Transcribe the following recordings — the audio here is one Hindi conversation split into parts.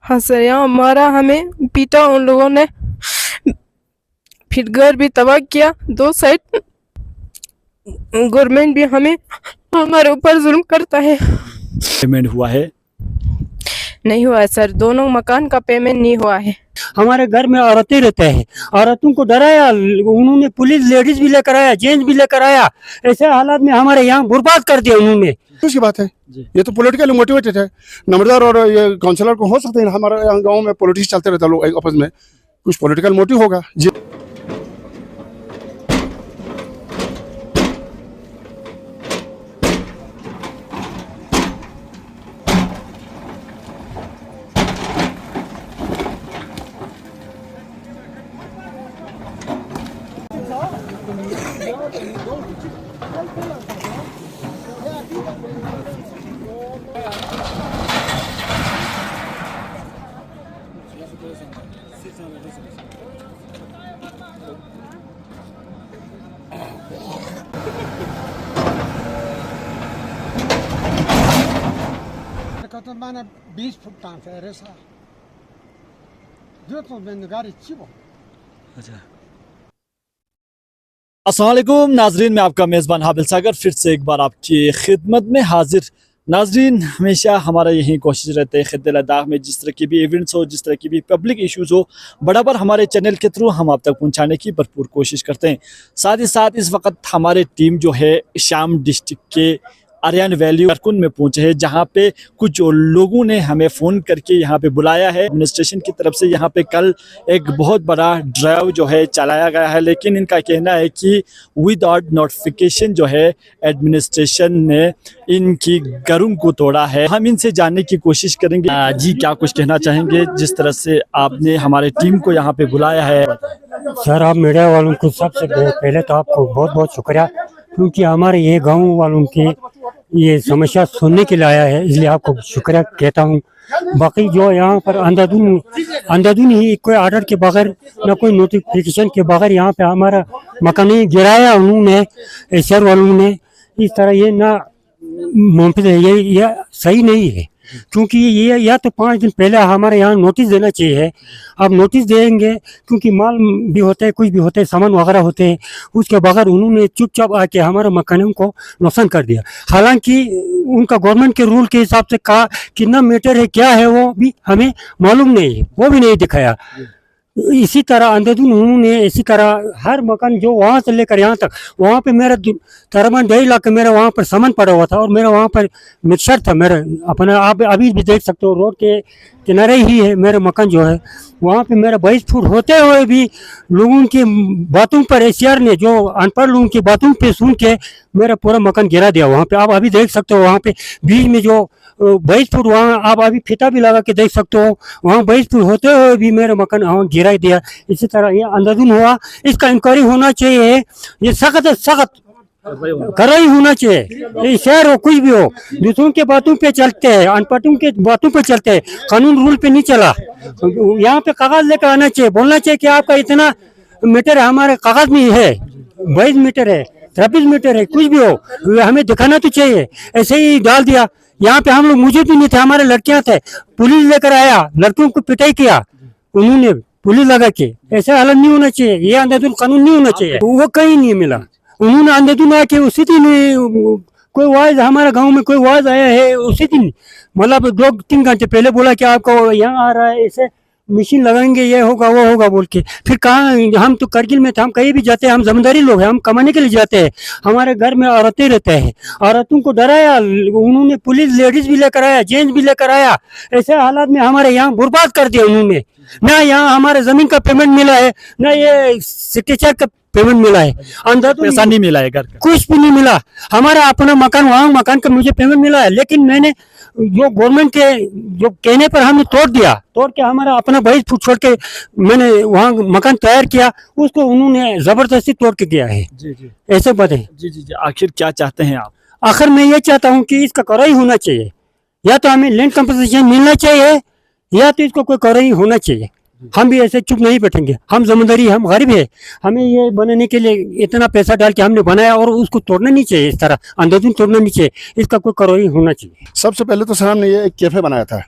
हाँ सर, यहाँ मारा, हमें पीटा उन लोगों ने, फिर घर भी तबाह किया। 2 साइड गवर्नमेंट भी हमारे ऊपर जुल्म करता है। पेमेंट हुआ है? नहीं हुआ है सर, दोनों मकान का पेमेंट नहीं हुआ है। हमारे घर में औरतें रहते हैं, औरतों को डराया उन्होंने, पुलिस लेडीज भी लेकर आया, जेंट्स भी लेकर आया। ऐसे हालात में हमारे यहाँ बर्बाद कर दिया उन्होंने। की बात है, ये तो पॉलिटिकली मोटिवेटेड है। नंबरदार और ये काउंसलर को हो सकते हैं, हमारे यहाँ गाँव में पॉलिटिक्स चलते रहता है, लोग आपस में कुछ पॉलिटिकल मोटिव होगा जी। Mana 20 फुटान से रेसा जो तो बेंगारी चिबो। अच्छा, अस्सलाम वालेकुम नाजरीन, मैं आपका मेज़बान हाबिल सागर फिर से एक बार आपकी खिदमत में हाजिर। नाजरीन, हमेशा हमारा यही कोशिश रहता है खित्ते लद्दाख में जिस तरह की भी इवेंट्स हो, जिस तरह की भी पब्लिक इश्यूज़ हो, बराबर हमारे चैनल के थ्रू हम आप तक पहुंचाने की भरपूर कोशिश करते हैं। साथ ही साथ इस वक्त हमारे टीम जो है शाम डिस्ट्रिक्ट के आर्यन वैली कारकुन में पहुंचे हैं, जहां पे कुछ लोगों ने हमें फ़ोन करके यहां पे बुलाया है। एडमिनिस्ट्रेशन की तरफ से यहां पे कल एक बहुत बड़ा ड्राइव जो है चलाया गया है, लेकिन इनका कहना है कि विदाउट नोटिफिकेशन जो है एडमिनिस्ट्रेशन ने इनकी घरों को तोड़ा है। हम इनसे जानने की कोशिश करेंगे। जी, क्या कुछ कहना चाहेंगे जिस तरह से आपने हमारे टीम को यहाँ पे बुलाया है? सर, आप मीडिया वालों को सबसे पहले तो आपको बहुत बहुत शुक्रिया, क्योंकि हमारे ये गाँव वालों की ये समस्या सुनने के लिए आया है, इसलिए आपको शुक्रिया कहता हूँ। बाकी जो यहाँ पर अंधाधुन ही कोई ऑर्डर के बगैर, ना कोई नोटिफिकेशन के बगैर यहाँ पे हमारा मकान ही गिराया उन्होंने, एशियर वालों ने। इस तरह ये ना मुमकिन है, ये सही नहीं है, क्योंकि ये या तो 5 दिन पहले हमारे यहाँ नोटिस देना चाहिए। अब नोटिस देंगे क्योंकि माल भी होता है, कुछ भी होता है, सामान वगैरह होते हैं, उसके बगैर उन्होंने चुपचाप आके हमारे मकानों को नुकसान कर दिया। हालांकि उनका गवर्नमेंट के रूल के हिसाब से कहा कितना मीटर है, क्या है, वो भी हमें मालूम नहीं है, वो भी नहीं दिखाया। इसी तरह अंधाधुन उन्होंने इसी तरह हर मकान जो वहाँ से लेकर यहाँ तक, वहाँ पे मेरा तकरीबन 2.5 लाख मेरा वहाँ पर सामान पड़ा हुआ था, और मेरा वहाँ पर मिक्सर था मेरा अपना। आप अभी भी देख सकते हो, रोड के किनारे ही है मेरा मकान जो है। वहाँ पे मेरा 22 फुट होते हुए भी लोगों की बातों पर, एशियर ने जो अनपढ़ लोगों की बातों पे सुन के मेरा पूरा मकान गिरा दिया। वहाँ पे आप अभी देख सकते हो, वहाँ पे बीच में जो 22 फुट, वहाँ आप अभी फीता भी लगा के देख सकते हो, वहाँ 22 फुट होते हुए भी मेरा मकान वहाँ गिरा दिया। इसी तरह ये अंधाधुन हुआ, इसका इंक्वायरी होना चाहिए, ये सख्त कराई होना चाहिए। शहर हो, कुछ भी हो, दूसरों के बातों पे चलते हैं, अनपढ़ों के बातों पे चलते हैं, कानून रूल पे नहीं चला। यहाँ पे कागज लेकर आना चाहिए, बोलना चाहिए कि आपका इतना मीटर हमारे कागज में है, 22 मीटर है, 23 मीटर है, कुछ भी हो हमें दिखाना तो चाहिए। ऐसे ही डाल दिया। यहाँ पे हम लोग मौजूद भी नहीं थे, हमारे लड़कियां थे, पुलिस लेकर आया, लड़कियों को पिटाई किया उन्होंने, पुलिस लगा के। ऐसा हालत नहीं होना चाहिए, ये अंधाधुन कानून नहीं होना चाहिए। वो कहीं नहीं मिला, उन्होंने अंधाधुन आके उसी दिन कोई वाज, हमारे गांव में कोई वाज आया है उसी दिन, मतलब 2-3 घंटे पहले बोला कि आपको यहाँ आ रहा है, ऐसे मशीन लगाएंगे, ये होगा वो होगा बोल के। फिर कहाँ, हम तो करगिल में थे, हम कहीं भी जाते हैं, हम जमींदारी लोग हैं, हम कमाने के लिए जाते हैं। हमारे घर में औरतें रहते हैं, औरतों को डराया उन्होंने, पुलिस लेडीज भी लेकर आया, जेंट्स भी लेकर आया। ऐसे हालात में हमारे यहाँ बर्बाद कर दिया उन्होंने। ना यहाँ हमारे जमीन का पेमेंट मिला है, ना ये सिग्नेचर का पेमेंट मिला है, अंधाधुन पैसा नहीं मिला है, घर का कुछ भी नहीं मिला। हमारा अपना मकान, वहाँ मकान का मुझे पेमेंट मिला है, लेकिन मैंने जो गवर्नमेंट के जो कहने पर हमने तोड़ के हमारा अपना 22 फुट छोड़ के मैंने वहाँ मकान तैयार किया, उसको उन्होंने जबरदस्ती तोड़ के किया है। जी, ऐसे बात है। जी, आखिर क्या चाहते हैं आप? आखिर मैं ये चाहता हूँ कि इसका कार्रवाई होना चाहिए, या तो हमें लैंड कंपनसेशन मिलना चाहिए, या तो इसको कोई कार्रवाई होना चाहिए। हम भी ऐसे चुप नहीं बैठेंगे, हम जमींदारी, हम गरीब है, हमें ये बनाने के लिए इतना पैसा डाल के हमने बनाया, और उसको तोड़ना नहीं चाहिए, इस तरह अंधाधुन तोड़ना नहीं चाहिए, इसका कोई कार्रवाई होना चाहिए। सबसे पहले तो सर हमने ये एक कैफे बनाया था,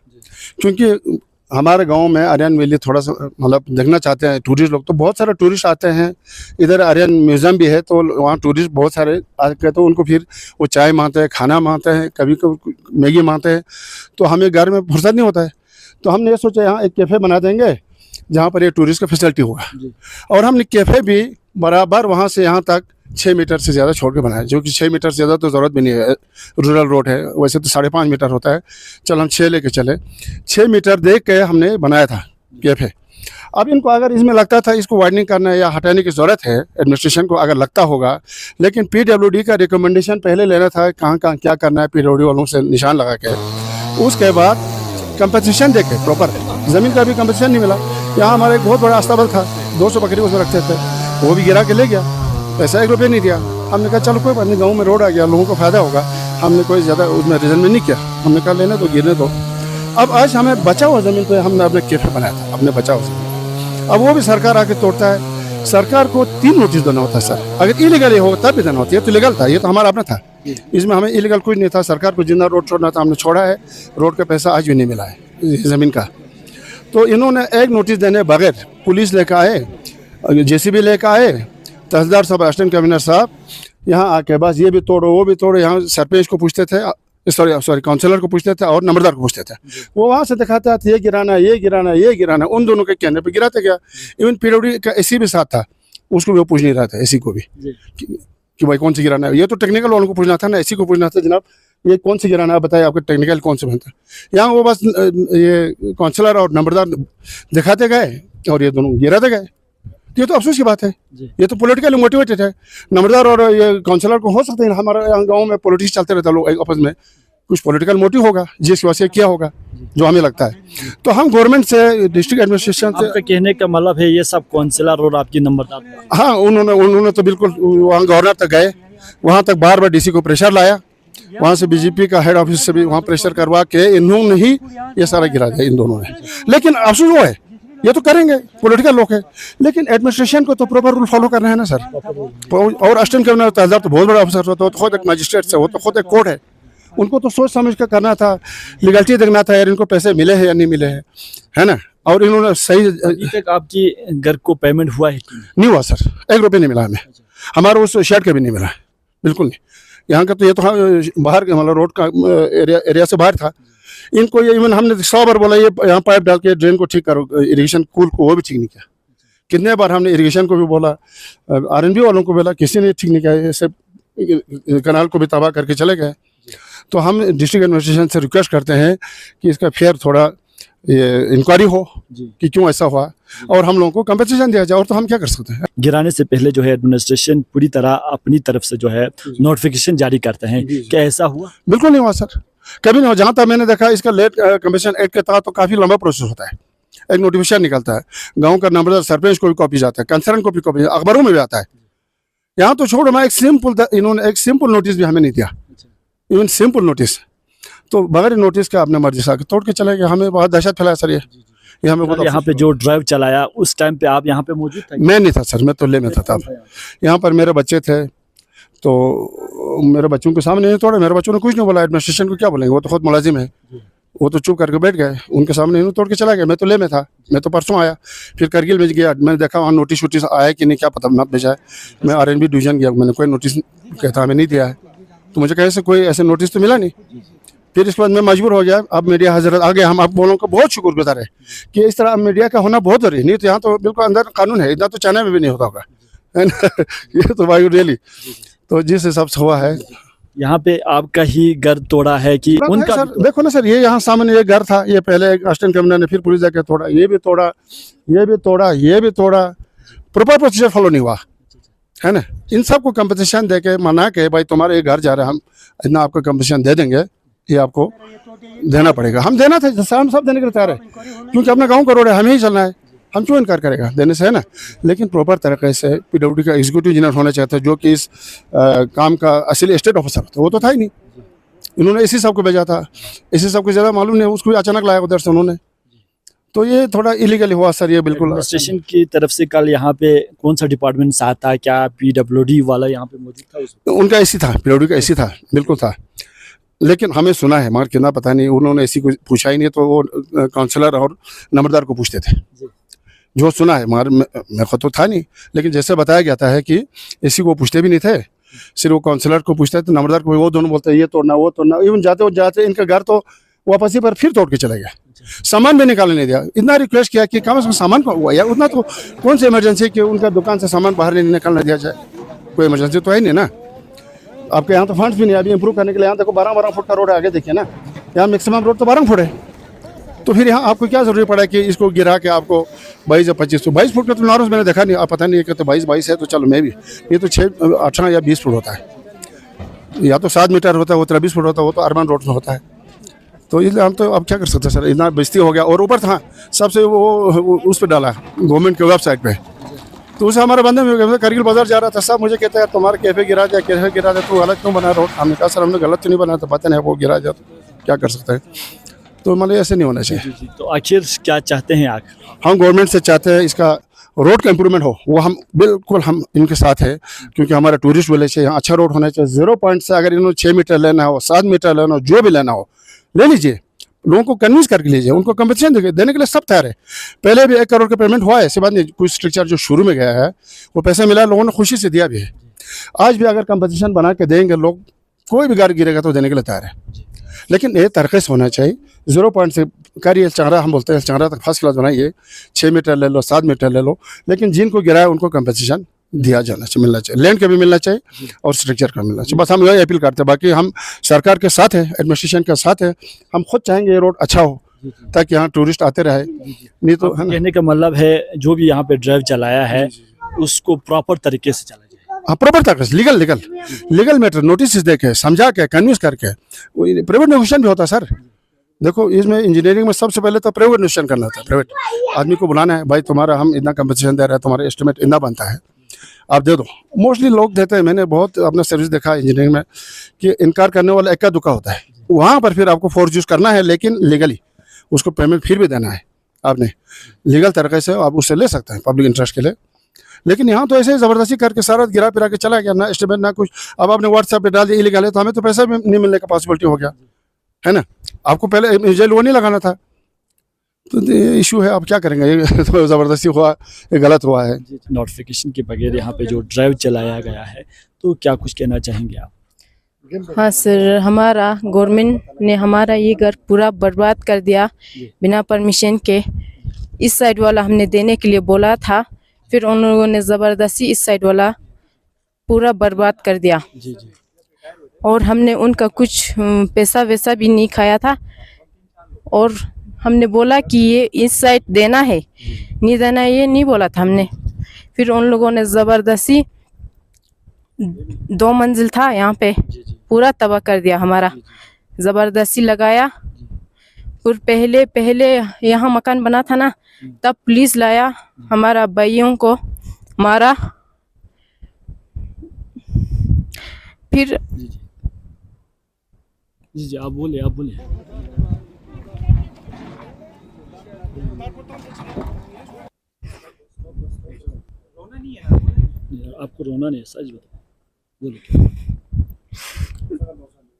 क्योंकि हमारे गांव में आर्यन वैली थोड़ा सा मतलब देखना चाहते हैं टूरिस्ट लोग, तो बहुत सारे टूरिस्ट आते हैं। इधर आर्यन म्यूजियम भी है, तो वहाँ टूरिस्ट बहुत सारे आके तो उनको फिर वो चाय मांगते हैं, खाना मांगते हैं, कभी कभी मैगी मांगते हैं। तो हमें घर में फुर्सत नहीं होता है, तो हमने ये सोचा यहाँ एक कैफ़े बना देंगे जहाँ पर ये टूरिस्ट का फैसिलिटी होगा। और हमने कैफ़े भी बराबर वहाँ से यहाँ तक 6 मीटर से ज़्यादा छोड़ के बनाया, जो कि 6 मीटर से ज़्यादा तो ज़रूरत भी नहीं है। रूरल रोड है, वैसे तो 5.5 मीटर होता है। चल हम 6 लेके चले, 6 मीटर देख के हमने बनाया था कैफ़े। अब इनको अगर इसमें लगता था इसको वाइडनिंग करना है या हटाने की ज़रूरत है, एडमिनिस्ट्रेशन को अगर लगता होगा, लेकिन PWD का रिकमेंडेशन पहले लेना था कहाँ कहाँ क्या करना है, PWD वालों से निशान लगा के। उसके बाद कंपनसेशन दे के प्रॉपर, ज़मीन का भी कंपनसेशन नहीं मिला। यहाँ हमारा एक बहुत बड़ा अस्ताबल था, 200 बकरी उसमें रखते थे, वो भी गिरा के ले गया, पैसा 1 रुपये नहीं दिया। हमने कहा चलो कोई बात नहीं, गाँव में रोड आ गया, लोगों को फ़ायदा होगा। हमने कोई ज़्यादा उसमें रिजल्ट नहीं किया, हमने कहा लेने दो, गिरने दो। अब आज हमें बचा हुआ ज़मीन पे हमने अपने कैफ़े बनाया था, अपने बचा हुआ ज़मीन। अब वो भी सरकार आके तोड़ता है। सरकार को 3 नोटिस देना होता है सर, अगर इलीगल हो तब भी देना होती है। तो लीगल था, ये तो हमारा अपना था, इसमें हमें इलीगल कुछ नहीं था। सरकार को जिंदा रोड छोड़ना था, हमने छोड़ा है। रोड का पैसा आज भी नहीं मिला है ज़मीन का। तो इन्होंने एक नोटिस देने बगैर पुलिस लेकर आए, JCB लेकर आए, तहसीलदार साहब, असिस्टेंट कमिश्नर साहब यहाँ आके बस ये भी तोड़ो वो भी तोड़ो। यहाँ सरपंच को पूछते थे, सॉरी काउंसलर को पूछते थे और नंबरदार को पूछते थे। वो वहाँ से दिखाता था ये गिराना ये गिराना ये गिराना, उन दोनों के कहने पे गिराते गया। इवन PWD का AC भी साथ था, उसको भी वो पूछ नहीं रहा था, AC को भी कि भाई कौन सी गिराना है। ये तो टेक्निकल वालों को पूछना था ना, AC को पूछना था जनाब ये कौन सी गिराना है, बताइए आपका टेक्निकल कौन से बनता है। यहाँ वो बस ये काउंसलर और नंबरदार दिखाते गए और ये दोनों गिराते गए। ये तो अफसोस की बात है, ये तो पॉलिटिकली मोटिवेटेड है। नंबरदार और ये काउंसलर को हो सकते हैं, हमारे यहाँ गाँव में पॉलिटिक्स चलते रहता है, लोग आपस में कुछ पॉलिटिकल मोटिव होगा जिस वजह से किया होगा, जो हमें लगता है। तो हम गवर्नमेंट से, डिस्ट्रिक्ट एडमिनिस्ट्रेशन से, आपका कहने का मतलब है ये सब काउंसलर और आपकी नंबरदार, हाँ उन्होंने तो बिल्कुल वहाँ गवर्नर तक गए, वहाँ तक बार बार DC को प्रेशर लाया, वहाँ से BJP का हेड ऑफिस से भी वहाँ प्रेशर करवा के इन्होंने ही ये सारा गिरा दिया, इन दोनों ने। लेकिन अफसोस वो है, ये तो करेंगे, पॉलिटिकल लोग है, लेकिन एडमिनिस्ट्रेशन को तो प्रॉपर रूल फॉलो करना है ना सर। और असिस्टेंट कमिश्नर तहसीलदार तो बहुत बड़ा अफसर होता है, तो खुद एक मजिस्ट्रेट से, वो तो खुद एक कोर्ट है, उनको तो सोच समझ कर करना था, लीगलिटी देखना था यार इनको पैसे मिले हैं या नहीं मिले हैं, है ना। और इन्होंने सही, अभी तक आपकी घर को पेमेंट हुआ है कि नहीं हुआ सर, 1 रुपये नहीं मिला हमें, हमारा उस शेड का भी नहीं मिला है, बिल्कुल नहीं। यहाँ का तो ये तो बाहर मतलब रोड का एरिया से बाहर था। इनको ये इवन हमने 100 बार बोला ये यहाँ पाइप डाल के ड्रेन को ठीक करो, इरिगेशन कूल को, वो भी ठीक नहीं किया। कितने बार हमने इरिगेशन को भी बोला, RNB वालों को बोला, किसी ने ठीक नहीं किया, ऐसे कनाल को भी तबाह करके चले गए। तो हम डिस्ट्रिक्ट एडमिनिस्ट्रेशन से रिक्वेस्ट करते हैं कि इसका फेयर थोड़ा ये इंक्वायरी हो कि क्यों ऐसा हुआ और हम लोगों को कंपनसेशन दिया जाए, और तो हम क्या कर सकते हैं। गिराने से पहले जो है एडमिनिस्ट्रेशन पूरी तरह अपनी तरफ से जो है नोटिफिकेशन जारी करते हैं, क्या ऐसा हुआ? बिल्कुल नहीं हुआ सर, कभी नहीं हुआ। जहाँ तक मैंने देखा इसका लेट कंपनसेशन एक्ट के तहत तो काफ़ी लंबा प्रोसेस होता है। एक नोटिफिकेशन निकलता है, गाँव का नंबरदार सरपंच को भी कॉपी जाता है, कंसर्न को भी कॉपी, अखबारों में भी आता है। यहाँ तो छोड़ो, मैं इन्होंने एक सिंपल नोटिस भी हमें नहीं दिया, इवन सिंपल नोटिस। तो बगैर नोटिस के अपने मर्जी से आके तोड़ के चले गए। हमें बहुत दहशत फैलाया सर, ये हमें बहुत। यहाँ पे जो ड्राइव चलाया उस टाइम पे आप यहाँ पे मौजूद थे? मैं नहीं था सर, मैं तो ले में था तब। यहाँ पर मेरे बच्चे थे, तो मेरे बच्चों के सामने नहीं तोड़े, मेरे बच्चों ने कुछ नहीं बोला, एडमिनिस्ट्रेशन को क्या बोलेंगे, वो तो खुद मुलाजिम है, वो तो चुप करके बैठ गए, उनके सामने इन्होंने तोड़ के चला गया। मैं तो ले में था, मैं तो परसों आया, फिर करगिल में गया, मैंने देखा वहाँ नोटिस वोटिस आया कि नहीं क्या पता, मत भेजा है। मैं RNB डिवीजन गया, मैंने कोई नोटिस कहता हमें नहीं दिया है, तो मुझे कैसे कोई ऐसे नोटिस तो मिला नहीं। फिर इसके बाद मैं मजबूर हो गया, अब मीडिया हजरत आ गया। हम आप बोलों का बहुत शुक्रगुजार है कि इस तरह मीडिया का होना बहुत जरूरी है, नहीं तो यहाँ तो बिल्कुल अंदर कानून है, इतना तो चाइना में भी नहीं होता होगा, है ना। ये तो भाई रियली, तो जिस हिसाब से हुआ है। यहाँ पे आपका ही घर तोड़ा है कि उनका? सर देखो ना सर, ये यहाँ सामने ये घर था, ये पहले असिस्टेंट कमिश्नर ने फिर पुलिस जाके तोड़ा, ये भी तोड़ा, ये भी तोड़ा, ये भी तोड़ा, प्रॉपर प्रोसीजर फॉलो नहीं हुआ, है ना। इन सबको कंपनसेशन दे के मना के भाई तुम्हारे ये घर जा रहे हैं, हम इतना आपको कंपनसेशन दे देंगे, ये आपको देना पड़ेगा। हम देना था, हम सब देने के लिए तैयार है, क्योंकि अपना गाँव का रोड है, हमें ही चलना है, हम क्यों इनकार करेगा देने से, है ना। लेकिन प्रॉपर तरीके से PWD का एग्जीक्यूटिव इंजीनियर होना चाहता है, जो कि इस काम का असली स्टेट ऑफिसर होता है, वो तो था ही नहीं। इन्होंने इसी सब को भेजा था, इसी सब को ज़्यादा मालूम नहीं, उसको भी अचानक लाया उधर से उन्होंने, तो ये थोड़ा इलीगल हुआ सर, ये बिल्कुल। स्टेशन की तरफ से कल यहाँ पे कौन सा डिपार्टमेंट साथ था, क्या PWD वाला यहाँ पे मौजूद था? उनका AC था, PWD का AC था, बिल्कुल था। लेकिन हमें सुना है, मगर कितना पता नहीं, उन्होंने ऐसी कुछ पूछा ही नहीं, तो वो काउंसलर और नंबरदार को पूछते थे, जो सुना है, मगर मेरे को तो था नहीं। लेकिन जैसे बताया गया था है कि इसी को पूछते भी नहीं थे, सिर्फ वो काउंसलर को पूछते थे, नंबरदार को, वो दोनों बोलते हैं ये तोड़ना वो तोड़ना। इवन जाते जाते इनका घर तो वापस ही पर फिर तोड़ के चले गए, सामान भी निकालने नहीं दिया। इतना रिक्वेस्ट किया कि कम से कम सामान को हुआ यार, उतना तो कौन सी इमरजेंसी कि उनका दुकान से सामान बाहर नहीं निकालने दिया जाए, कोई इमरजेंसी तो है नहीं ना। आपके यहाँ तो फंड्स भी नहीं, अभी इंप्रूव करने के लिए यहाँ देखो 12 फुट का रोड है, आगे देखिए ना, यहाँ मैक्सिमम रोड तो 12 फुट है, तो फिर यहाँ आपको क्या जरूरी पड़ा कि इसको गिरा के आपको 22 या 22 फुट का तो नॉर्मल मैंने देखा नहीं, आप पता नहीं है कि तो 22 है, तो चलो मैं भी, ये तो 6, 18 या 20 फुट होता है, या तो 7 मीटर होता है, वो 23 फुट होता है, वो तो अर्बन रोड में होता है। तो इसलिए हम तो अब क्या कर सकते हैं सर, इतना बेइज्जती हो गया। और ऊपर था सबसे वो उस पर डाला गवर्नमेंट के वेबसाइट पे, तो उसे हमारे बंदे में करगिल बाजार जा रहा था, सब मुझे कहते हैं तुम्हारा कैफे गिरा जाए, कैफे गिरा जाए, तो गलत क्यों बना रोड। हमने कहा सर हमने गलत तो नहीं बनाया, तो पता नहीं वो गिरा जाए तो क्या कर सकते हैं, तो मतलब ऐसे नहीं होना चाहिए। तो आखिर क्या चाहते हैं आप? हम गवर्नमेंट से चाहते हैं इसका रोड का इम्प्रूवमेंट हो, वो हम बिल्कुल हम इनके साथ है, क्योंकि हमारा टूरिस्ट विलेज है, यहाँ अच्छा रोड होना चाहिए। 0 पॉइंट से अगर इन्होंने 6 मीटर लेना हो, 7 मीटर लेना हो, जो भी लेना हो ले लीजिए, लोगों को कन्विंस करके लीजिए, उनको कंपनसेशन देने के लिए सब तैयार है। पहले भी 1 करोड़ का पेमेंट हुआ है, ऐसे बात नहीं, कुछ स्ट्रक्चर जो शुरू में गया है वो पैसा मिला, लोगों ने खुशी से दिया भी है। आज भी अगर कंपनसेशन बना के देंगे लोग, कोई भी गाड़ी गिरेगा तो देने के लिए तैयार है, लेकिन ये तरीके से होना चाहिए। 0 पॉइंट से करिए, चारा हम बोलते हैं, चारा तक फर्स्ट क्लास बनाइए, 6 मीटर ले लो, 7 मीटर ले लो, लेकिन जिनको गिराया उनको कंपनसेशन दिया जाना चाहिए, मिलना चाहिए, लैंड का भी मिलना चाहिए और स्ट्रक्चर का मिलना चाहिए। बस हम यही अपील करते हैं, बाकी हम सरकार के साथ है, एडमिनिस्ट्रेशन के साथ है, हम खुद चाहेंगे ये रोड अच्छा हो ताकि यहाँ टूरिस्ट आते रहे, नहीं तो कहने का मतलब है जो भी यहाँ पे ड्राइव चलाया है उसको प्रॉपर तरीके से चला जाए। हाँ, प्रॉपर तरीके से लीगल मैटर नोटिस दे के, समझा के, कन्विंस करके। प्राइवेट नेगोशिएशन भी होता है सर, देखो इसमें इंजीनियरिंग में सबसे पहले तो प्राइवेट नेगोशिएशन करना होता है, प्राइवेट आदमी को बुलाना है, भाई तुम्हारा हम इतना कंपनसेशन दे रहे हैं, तुम्हारा एस्टिमेट इतना बनता है, आप दे दो। मोस्टली लोग देते हैं, मैंने बहुत अपना सर्विस देखा इंजीनियरिंग में कि इनकार करने वाला इक्का दुक्का होता है, वहाँ पर फिर आपको फोर्स यूज करना है, लेकिन लीगली उसको पेमेंट फिर भी देना है, आपने लीगल तरीके से आप उससे ले सकते हैं पब्लिक इंटरेस्ट के लिए। लेकिन यहाँ तो ऐसे ही ज़बरदस्ती करके सारा गिरा पिरा के चला गया, ना एस्टिमेट ना कुछ। अब आपने व्हाट्सएप पे डाल दिया इलीगल है, तो हमें तो पैसा भी नहीं मिलने का पॉसिबिलिटी हो गया है ना, आपको पहले जेल वो नहीं लगाना था, तो ये इशू है। अब क्या करेंगे, ये तो ज़बरदस्ती हुआ, ये गलत हुआ है। नोटिफिकेशन के बगैर यहाँ पे जो ड्राइव चलाया गया है, तो क्या कुछ कहना चाहेंगे आप? हाँ सर, हमारा गवर्नमेंट ने हमारा ये घर पूरा बर्बाद कर दिया बिना परमिशन के। इस साइड वाला हमने देने के लिए बोला था, फिर उन लोगों ने ज़बरदस्ती इस साइड वाला पूरा बर्बाद कर दिया। और हमने उनका कुछ पैसा वैसा भी नहीं खाया था, और हमने बोला कि ये इस साइड देना है, नहीं देना है ये नहीं बोला था हमने। फिर उन लोगों ने ज़बरदस्ती 2 मंजिल था यहाँ पे पूरा तबाह कर दिया हमारा, ज़बरदस्ती लगाया। फिर पहले यहाँ मकान बना था ना, तब पुलिस लाया, हमारा भाइयों को मारा। फिर जी आप बोलिए आपको रोना नहीं है, सच बताओ, बोलिए।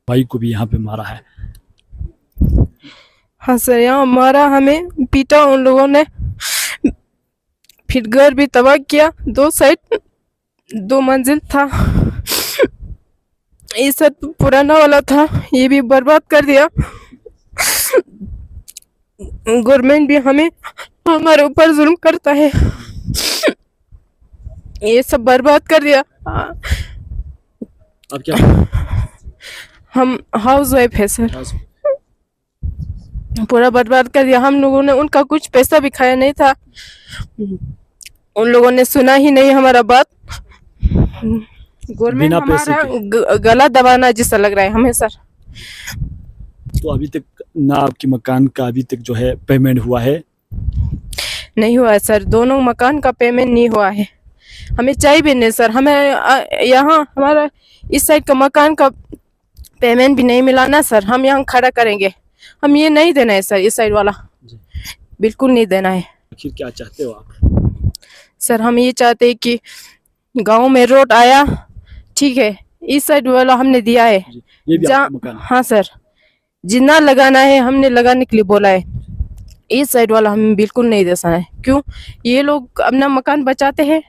भाई को भी यहाँ पे मारा है? हाँ सर, यहाँ मारा, हमें पीटा उन लोगों ने, फिर घर भी तबाह किया। 2 साइड 2 मंजिल था, ये सब पुराना वाला था, ये भी बर्बाद कर दिया। गवर्नमेंट भी हमारे ऊपर जुल्म करता है, ये सब बर्बाद कर दिया। अब क्या? हम हाउस वाइफ है सर, पूरा बर्बाद कर दिया। हम लोगों ने उनका कुछ पैसा भी खाया नहीं था, उन लोगों ने सुना ही नहीं हमारा बात। गवर्नमेंट हमारा गला दबाना जैसा लग रहा है हमें सर। तो अभी तक ना आपके मकान का अभी तक जो है पेमेंट हुआ है? नहीं हुआ है सर, दोनों मकान का पेमेंट नहीं हुआ है। हमें चाहिए भी नहीं सर, हमें यहाँ हमारा इस साइड का मकान का पेमेंट भी नहीं मिला ना सर, हम यहाँ खड़ा करेंगे। हम ये नहीं देना है सर, इस साइड वाला बिल्कुल नहीं देना है। आखिर क्या चाहते हो आप? सर हम ये चाहते हैं कि गांव में रोड आया, ठीक है, इस साइड वाला हमने दिया है, ये भी जहाँ आपका मकान है। हाँ सर, जितना लगाना है हमने लगाने के लिए बोला है, इस साइड वाला हमें बिल्कुल नहीं देना है। क्यों? ये लोग अपना मकान बचाते हैं,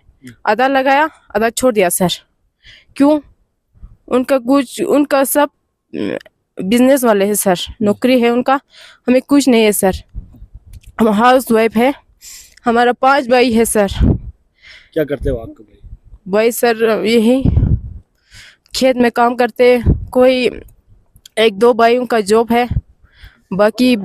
आधा लगाया आधा छोड़ दिया सर। क्यों? उनका सब बिजनेस वाले हैं सर, नौकरी है उनका, हमें कुछ नहीं है सर। हम हाउस वाइफ है, हमारा 5 भाई है सर। क्या करते हो आपके भाई? भाई सर यही खेत में काम करते, कोई 1-2 भाइयों का जॉब है, बाकी